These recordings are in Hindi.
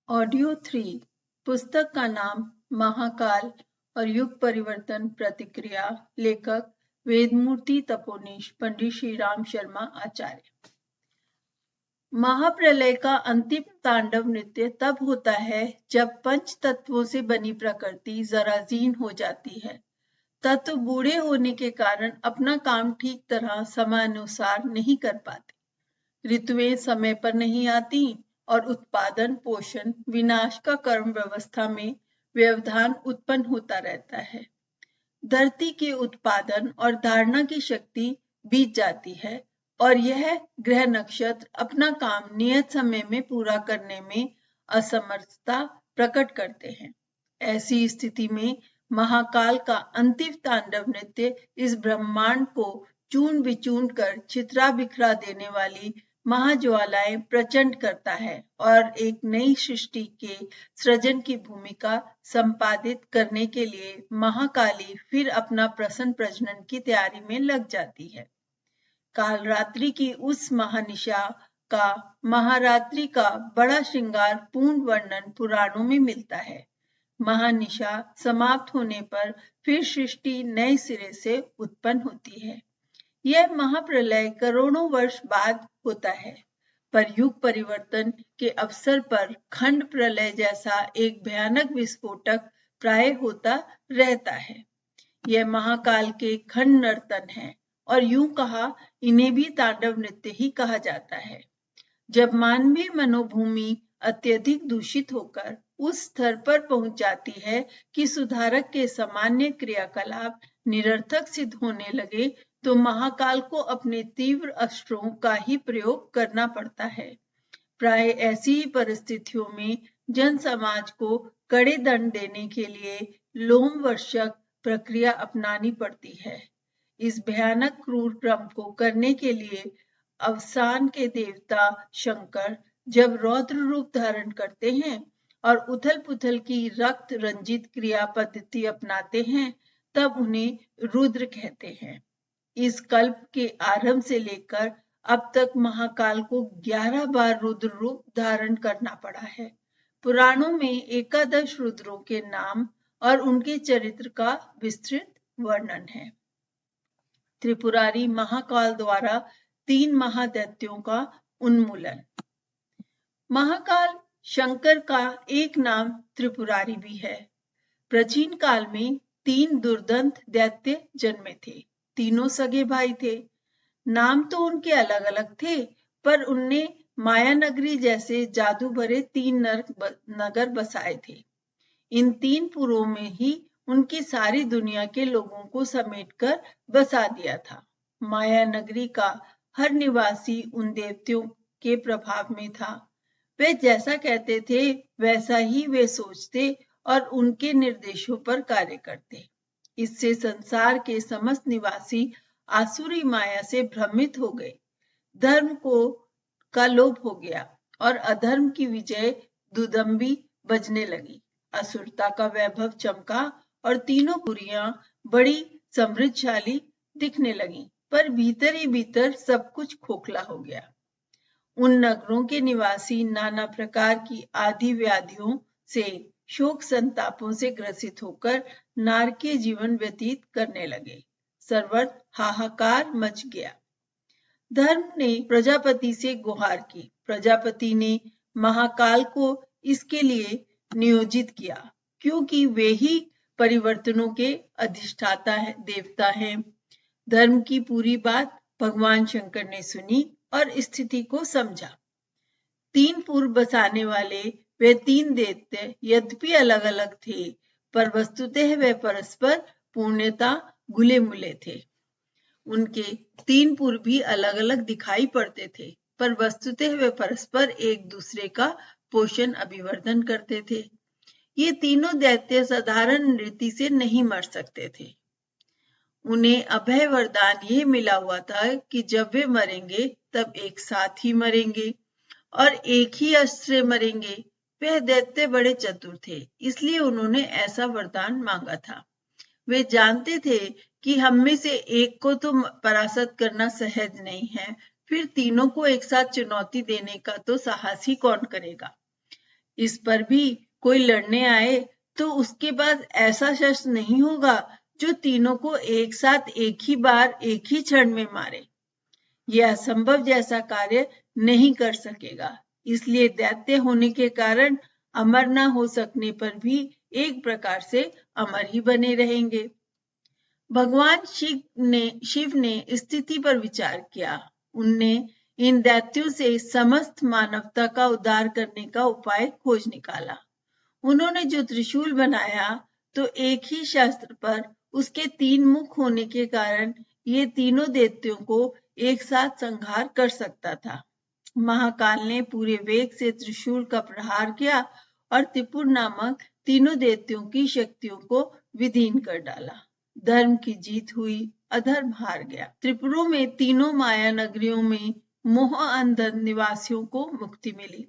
ऑडियो 3 पुस्तक का नाम महाकाल और युग परिवर्तन प्रतिक्रिया। लेखक वेदमूर्ति तपोनीश पंडित श्री राम शर्मा आचार्य। महाप्रलय का अंतिम तांडव नृत्य तब होता है जब पंच तत्वों से बनी प्रकृति जराजीर्ण हो जाती है। तत्व बूढ़े होने के कारण अपना काम ठीक तरह समयानुसार नहीं कर पाते। ऋतुएं समय पर नहीं आती और उत्पादन पोषण विनाश का कर्म व्यवस्था में व्यवधान उत्पन्न होता रहता है। धरती के उत्पादन और धारणा की शक्ति बीत जाती है और यह ग्रह नक्षत्र अपना काम नियत समय में पूरा करने में असमर्थता प्रकट करते हैं। ऐसी स्थिति में महाकाल का अंतिम तांडव नृत्य इस ब्रह्मांड को चूर्ण विचूर्ण कर छितरा बिखरा देने वाली महाज्वालाएं प्रचंड करता है और एक नई सृष्टि के सृजन की भूमिका संपादित करने के लिए महाकाली फिर अपना प्रसन्न प्रजनन की तैयारी में लग जाती है। कालरात्रि की उस महानिशा का महारात्रि का बड़ा श्रृंगार पूर्ण वर्णन पुराणों में मिलता है। महानिशा समाप्त होने पर फिर सृष्टि नए सिरे से उत्पन्न होती है। यह महाप्रलय करोड़ों वर्ष बाद होता है, पर युग परिवर्तन के अवसर पर खंड प्रलय जैसा एक भयानक विस्फोटक प्राय होता रहता है। यह महाकाल के खंड नर्तन है और यूं कहा इन्हें भी तांडव नृत्य ही कहा जाता है। जब मानवीय मनोभूमि अत्यधिक दूषित होकर उस स्तर पर पहुंच जाती है कि सुधारक के सामान्य क्रियाकलाप निरर्थक सिद्ध होने लगे, तो महाकाल को अपने तीव्र अस्त्रों का ही प्रयोग करना पड़ता है। प्राय ऐसी ही परिस्थितियों में जन समाज को कड़े दंड देने के लिए लोमवर्षक प्रक्रिया अपनानी पड़ती है। इस भयानक क्रूर क्रम को करने के लिए अवसान के देवता शंकर जब रौद्र रूप धारण करते हैं और उथल पुथल की रक्त रंजित क्रिया पद्धति अपनाते हैं, तब उन्हें रुद्र कहते हैं। इस कल्प के आरंभ से लेकर अब तक महाकाल को 11 बार रुद्र रूप धारण करना पड़ा है। पुराणों में एकादश रुद्रों के नाम और उनके चरित्र का विस्तृत वर्णन है। त्रिपुरारी महाकाल द्वारा 3 महादैत्यों का उन्मूलन। महाकाल शंकर का एक नाम त्रिपुरारी भी है। प्राचीन काल में 3 दुर्दंत दैत्य जन्मे थे। तीनों सगे भाई थे। नाम तो उनके अलग अलग थे, पर उनने माया नगरी जैसे जादू भरे 3 नगर बसाए थे। इन 3 पुरों में ही उनकी सारी दुनिया के लोगों को समेटकर बसा दिया था। माया नगरी का हर निवासी उन देवताओं के प्रभाव में था। वे जैसा कहते थे वैसा ही वे सोचते और उनके निर्देशों पर कार्य करते। इससे संसार के समस्त निवासी आसुरी माया से भ्रमित हो गए। धर्म का लोप हो गया और अधर्म की विजय दुदंबी बजने लगी। असुरता का वैभव चमका और तीनों पुरियां बड़ी समृद्धशाली दिखने लगी, पर भीतर ही भीतर सब कुछ खोखला हो गया। उन नगरों के निवासी नाना प्रकार की आदि व्याधियों से शोक संतापों से ग्रसित होकर नारकीय जीवन व्यतीत करने लगे। सर्वत्र हाहाकार मच गया। धर्म ने प्रजापति से गुहार की। प्रजापति ने महाकाल को इसके लिए नियोजित किया, क्योंकि वे ही परिवर्तनों के अधिष्ठाता देवता हैं। धर्म की पूरी बात भगवान शंकर ने सुनी और स्थिति को समझा। 3 पुर बसाने वाले वे 3 दैत्य यद्यपि अलग अलग थे, पर वस्तुतः वे परस्पर पूर्णता घुले मिले थे। उनके 3 पुर भी अलग अलग दिखाई पड़ते थे, पर वस्तुतः वे परस्पर एक दूसरे का पोषण अभिवर्धन करते थे। ये तीनों दैत्य साधारण रीति से नहीं मर सकते थे। उन्हें अभय वरदान यह मिला हुआ था कि जब वे मरेंगे तब एक साथ ही मरेंगे और एक ही अस्त्र से मरेंगे। वह दैत्य बड़े चतुर थे, इसलिए उन्होंने ऐसा वरदान मांगा था। वे जानते थे कि हम में से एक को तो परास्त करना सहज नहीं है, फिर तीनों को एक साथ चुनौती देने का तो साहस ही कौन करेगा। इस पर भी कोई लड़ने आए तो उसके पास ऐसा शस्त्र नहीं होगा जो तीनों को एक साथ एक ही बार एक ही क्षण में मारे। यह असंभव जैसा कार्य नहीं कर सकेगा, इसलिए दैत्य होने के कारण अमर न हो सकने पर भी एक प्रकार से अमर ही बने रहेंगे। भगवान शिव ने स्थिति पर विचार किया। उनने इन दैत्यों से समस्त मानवता का उद्धार करने का उपाय खोज निकाला। उन्होंने जो त्रिशूल बनाया तो एक ही शस्त्र पर उसके 3 मुख होने के कारण ये तीनों दैत्यों को एक साथ संहार कर सकता था। महाकाल ने पूरे वेग से त्रिशूल का प्रहार किया और त्रिपुर नामक तीनों दैत्यों की शक्तियों को विलीन कर डाला। धर्म की जीत हुई, अधर्म हार गया। त्रिपुरों में तीनों माया नगरियों में मोह अंध निवासियों को मुक्ति मिली।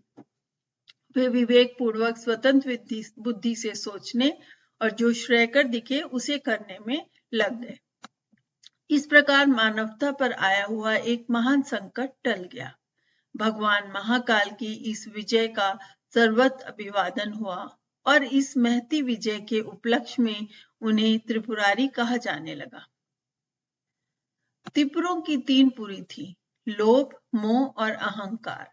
वे विवेक पूर्वक स्वतंत्र बुद्धि से सोचने और जो श्रेयकर दिखे उसे करने में लग गए। इस प्रकार मानवता पर आया हुआ एक महान संकट टल गया। भगवान महाकाल की इस विजय का सर्वत्र अभिवादन हुआ और इस महती विजय के उपलक्ष्य में उन्हें त्रिपुरारी कहा जाने लगा। त्रिपुरों की 3 पुरी थी, लोभ, मोह और अहंकार।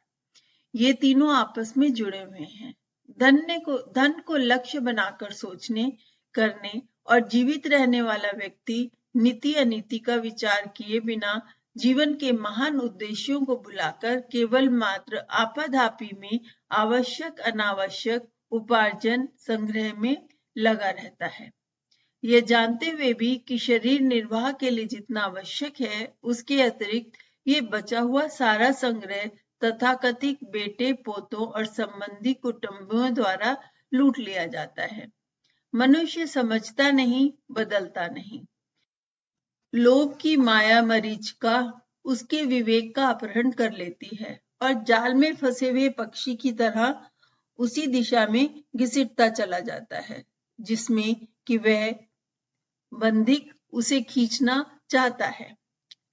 ये तीनों आपस में जुड़े हुए हैं। धन को लक्ष्य बनाकर सोचने, करने और जीवित रहने वाला व्यक्ति नीति अनीति का विचार किए बिना जीवन के महान उद्देश्यों को भुलाकर केवल मात्र आपाधापी में आवश्यक अनावश्यक उपार्जन संग्रह में लगा रहता है। यह जानते हुए भी कि शरीर निर्वाह के लिए जितना आवश्यक है उसके अतिरिक्त ये बचा हुआ सारा संग्रह तथाकथित बेटे, पोतों और संबंधी कुटुंबियों द्वारा लूट लिया जाता है। मनुष्य समझता नहीं, बदलता नहीं। लोभ की माया मरीचिका उसके विवेक का अपहरण कर लेती है और जाल में फंसे हुए पक्षी की तरह उसी दिशा में घसीटता चला जाता है जिसमें कि वह बंधिक उसे खींचना चाहता है।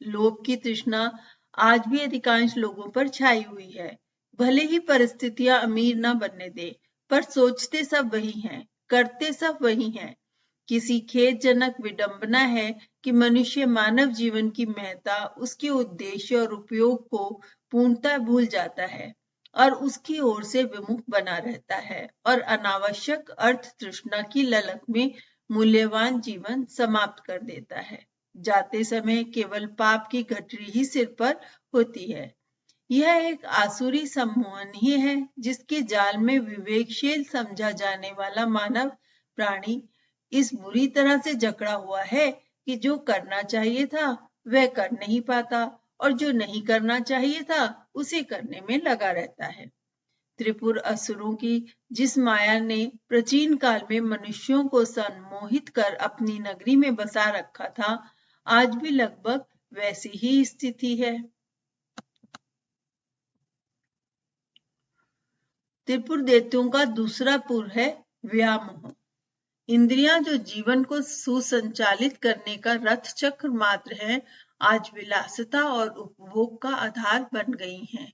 लोभ की तृष्णा आज भी अधिकांश लोगों पर छाई हुई है। भले ही परिस्थितियां अमीर न बनने दे, पर सोचते सब वही हैं, करते सब वही हैं। किसी खेदजनक विडंबना है कि मनुष्य मानव जीवन की महत्ता, उसके उद्देश्य और उपयोग को पूर्णतः भूल जाता है और उसकी ओर से विमुख बना रहता है और अनावश्यक अर्थ तृष्णा की ललक में मूल्यवान जीवन समाप्त कर देता है। जाते समय केवल पाप की गठरी ही सिर पर होती है। यह एक आसुरी सम्मोहन ही है जिसके जाल में विवेकशील समझा जाने वाला मानव प्राणी इस बुरी तरह से जकड़ा हुआ है कि जो करना चाहिए था वह कर नहीं पाता और जो नहीं करना चाहिए था उसे करने में लगा रहता है। त्रिपुर असुरों की जिस माया ने प्राचीन काल में मनुष्यों को सम्मोहित कर अपनी नगरी में बसा रखा था, आज भी लगभग वैसी ही स्थिति है। त्रिपुर दैत्यों का दूसरा पुर है व्यामोह। इंद्रियां जो जीवन को सुसंचालित करने का रथ चक्र मात्र है, आज विलासिता और उपभोग का आधार बन गई हैं।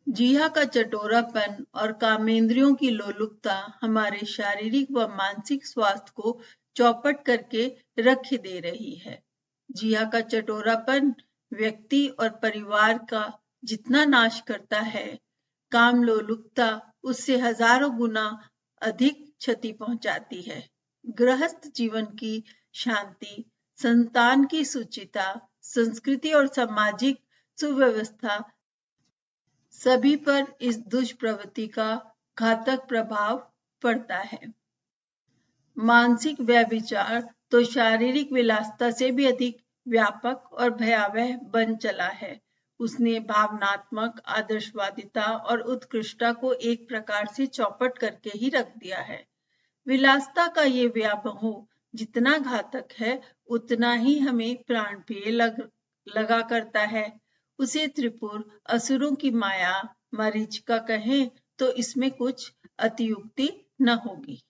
जीहा का चटोरापन और कामेंद्रियों की लोलुपता हमारे शारीरिक व मानसिक स्वास्थ्य को चौपट करके रख दे रही है। जीहा का चटोरापन व्यक्ति और परिवार का जितना नाश करता है, काम लोलुपता उससे हजारों गुना अधिक क्षति पहुंचाती है। गृहस्थ जीवन की शांति, संतान की सुचिता, संस्कृति और सामाजिक सुव्यवस्था सभी पर इस दुष्प्रवृत्ति का घातक प्रभाव पड़ता है। मानसिक व्यभिचार तो शारीरिक विलासिता से भी अधिक व्यापक और भयावह बन चला है। उसने भावनात्मक आदर्शवादिता और उत्कृष्टता को एक प्रकार से चौपट करके ही रख दिया है। विलासिता का ये व्यामोह जितना घातक है, उतना ही हमें प्राणप्रिय लगा करता है। उसे त्रिपुर असुरों की माया मरीचिका कहें तो इसमें कुछ अतियुक्ति न होगी।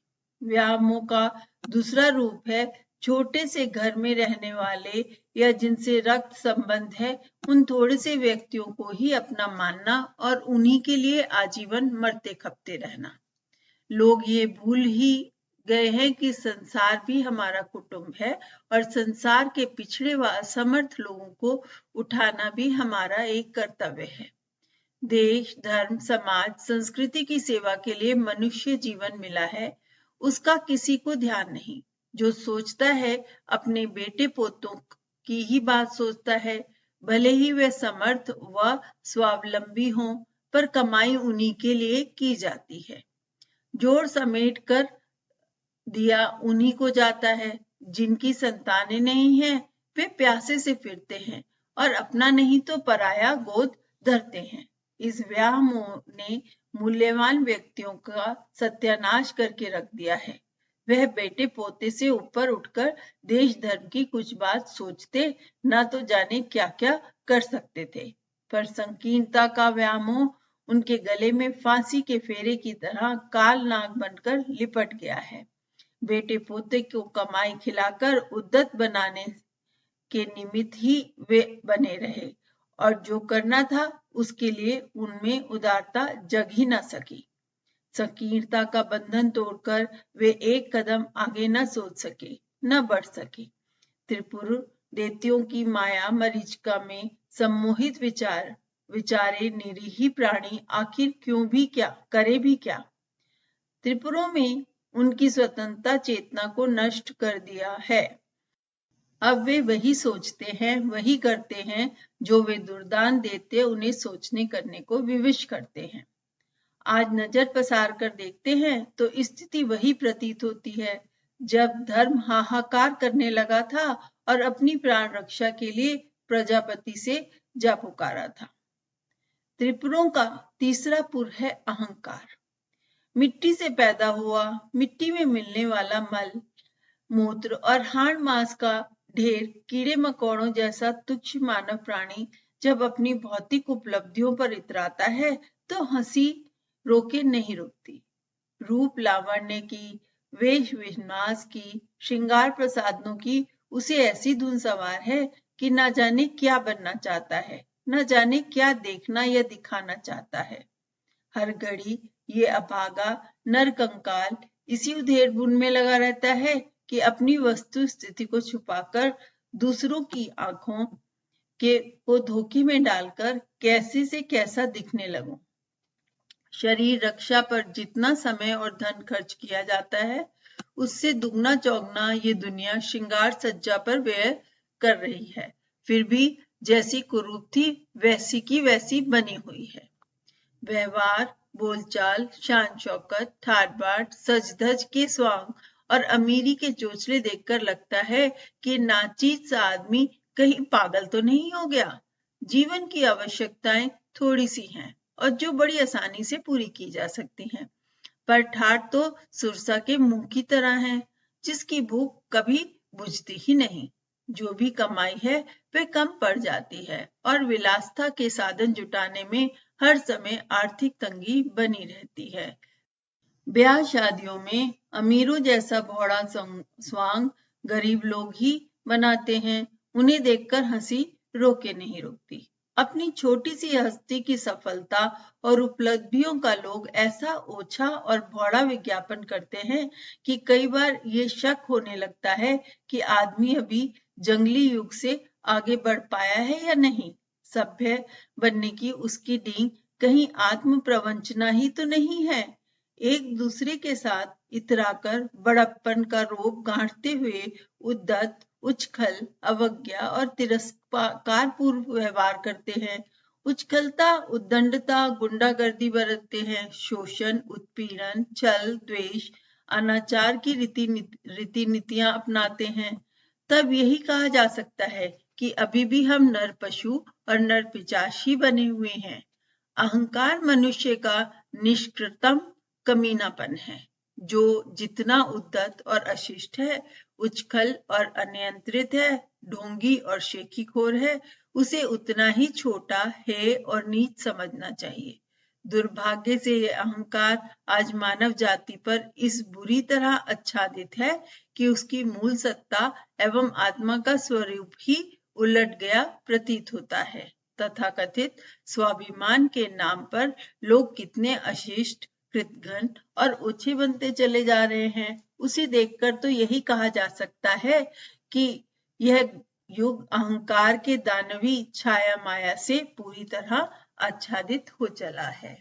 व्यामोह का दूसरा रूप है छोटे से घर में रहने वाले या जिनसे रक्त संबंध है, उन थोड़े से व्यक्तियों को ही अपना मानना और उन्हीं के लिए आजीवन मरते खपते रहना। लोग ये भूल ही गए हैं कि संसार भी हमारा कुटुंब है और संसार के पिछड़े व असमर्थ लोगों को उठाना भी हमारा एक कर्तव्य है। देश, धर्म, समाज, संस्कृति की सेवा के लिए मनुष्य जीवन मिला है, उसका किसी को ध्यान नहीं। जो सोचता है अपने बेटे पोतों की ही बात सोचता है, भले ही वे समर्थ व स्वावलंबी हों, पर कमाई उन्हीं के लिए की जाती है। जोड़ समेट कर दिया उन्हीं को जाता है। जिनकी संतानें नहीं हैं, वे प्यासे से फिरते हैं और अपना नहीं तो पराया गोद धरते हैं। इस व्यामोह ने मूल्यवान व्यक्तियों का सत्यानाश करके रख दिया है। वह बेटे पोते से ऊपर उठकर देश धर्म की कुछ बात सोचते, न तो जाने क्या क्या कर सकते थे। पर संकीर्णता का व्यामोह उनके गले में फांसी के फेरे की तरह काल नाग बनकर लिपट गया है। बेटे पोते को कमाई खिलाकर उद्दत बनाने के निमित्त ही वे बने रहे और जो करना था उसके लिए उनमें उदारता जग ही न सकी। संकीर्णता का बंधन तोड़कर वे एक कदम आगे न सोच सके, न बढ़ सके। त्रिपुर देवतियों की माया मरीचिका में सम्मोहित विचारे निरीह प्राणी आखिर क्यों भी क्या करे भी क्या। त्रिपुरों में उनकी स्वतंत्रता चेतना को नष्ट कर दिया है। अब वे वही सोचते हैं, वही करते हैं जो वे दुर्दान देते उन्हें सोचने करने को विवश करते हैं। आज नजर पसार कर देखते हैं तो स्थिति वही प्रतीत होती है जब धर्म हाहाकार करने लगा था और अपनी प्राण रक्षा के लिए प्रजापति से जा पुकारा था। त्रिपुरों का तीसरा पुर है अहंकार। मिट्टी से पैदा हुआ, मिट्टी में मिलने वाला मल, मूत्र और हाड़ मांस का ढेर कीड़े मकोड़ों जैसा तुच्छ मानव प्राणी जब अपनी भौतिक उपलब्धियों पर इतराता है तो हंसी रोके नहीं रुकती। रूप लावण्य की, वेश विन्यास की, श्रृंगार प्रसाधनों की उसे ऐसी धुन सवार है कि न जाने क्या बनना चाहता है, न जाने क्या देखना या दिखाना चाहता है। हर घड़ी ये अभागा नर कंकाल इसी उधेड़-बुन में लगा रहता है कि अपनी वस्तु स्थिति को छुपाकर दूसरों की आंखों को धोखे में डालकर कैसे से कैसा दिखने लगूं। शरीर रक्षा पर जितना समय और धन खर्च किया जाता है, उससे दुगना चौगना ये दुनिया श्रृंगार सज्जा पर व्यय कर रही है। फिर भी जैसी कुरूप थी वैसी की वैसी बनी हुई है। व्यवहार, बोलचाल, शान शौकत, ठाट बाट, सज धज के स्वांग और अमीरी के चोचले देखकर लगता है कि नाचीज सा आदमी कहीं पागल तो नहीं हो गया। जीवन की आवश्यकताएं थोड़ी सी हैं और जो बड़ी आसानी से पूरी की जा सकती हैं, पर ठाट तो सुरसा के मुंह की तरह है जिसकी भूख कभी बुझती ही नहीं। जो भी कमाई है वह कम पड़ जाती है और विलासता के साधन जुटाने में हर समय आर्थिक तंगी बनी रहती है। ब्याह शादियों में अमीरों जैसा भौड़ा स्वांग गरीब लोग ही बनाते हैं। उन्हें देखकर हंसी रोके नहीं रुकती। अपनी छोटी सी हस्ती की सफलता और उपलब्धियों का लोग ऐसा ओछा और भौड़ा विज्ञापन करते हैं कि कई बार ये शक होने लगता है कि आदमी अभी जंगली युग से आगे बढ़ पाया है या नहीं। सभ्य बनने की उसकी डींग कहीं आत्म प्रवंचना ही तो नहीं है। एक दूसरे के साथ इतराकर बड़प्पन का रोब गांठते हुए उद्दत, उच्छल, अवज्ञा और तिरस्कार पूर्व व्यवहार करते हैं। उच्छलता, उद्दंडता, गुंडागर्दी बरतते हैं। शोषण, उत्पीड़न, छल, द्वेष, अनाचार की रीति नीतियां अपनाते हैं। तब यही कहा जा सकता है कि अभी भी हम नर पशु और नर पिशाच ही बने हुए हैं। अहंकार मनुष्य का निष्कृतम कमीनापन है, जो जितना उद्दत और अशिष्ट है, उच्छल और अनियंत्रित है, ढोंगी और शेखीखोर है, उसे उतना ही छोटा है और नीच समझना चाहिए। दुर्भाग्य से ये अहंकार आज मानव जाति पर इस बुरी तरह आच्छादित है कि उसकी मूल सत्ता एवं आत्मा का स्वरूप ही उलट गया प्रतीत होता है। तथाकथित स्वाभिमान के नाम पर लोग कितने अशिष्ट, कृतघ्न और ओछे बनते चले जा रहे हैं। उसे देखकर तो यही कहा जा सकता है कि यह युग अहंकार के दानवी छाया माया से पूरी तरह आच्छादित हो चला है।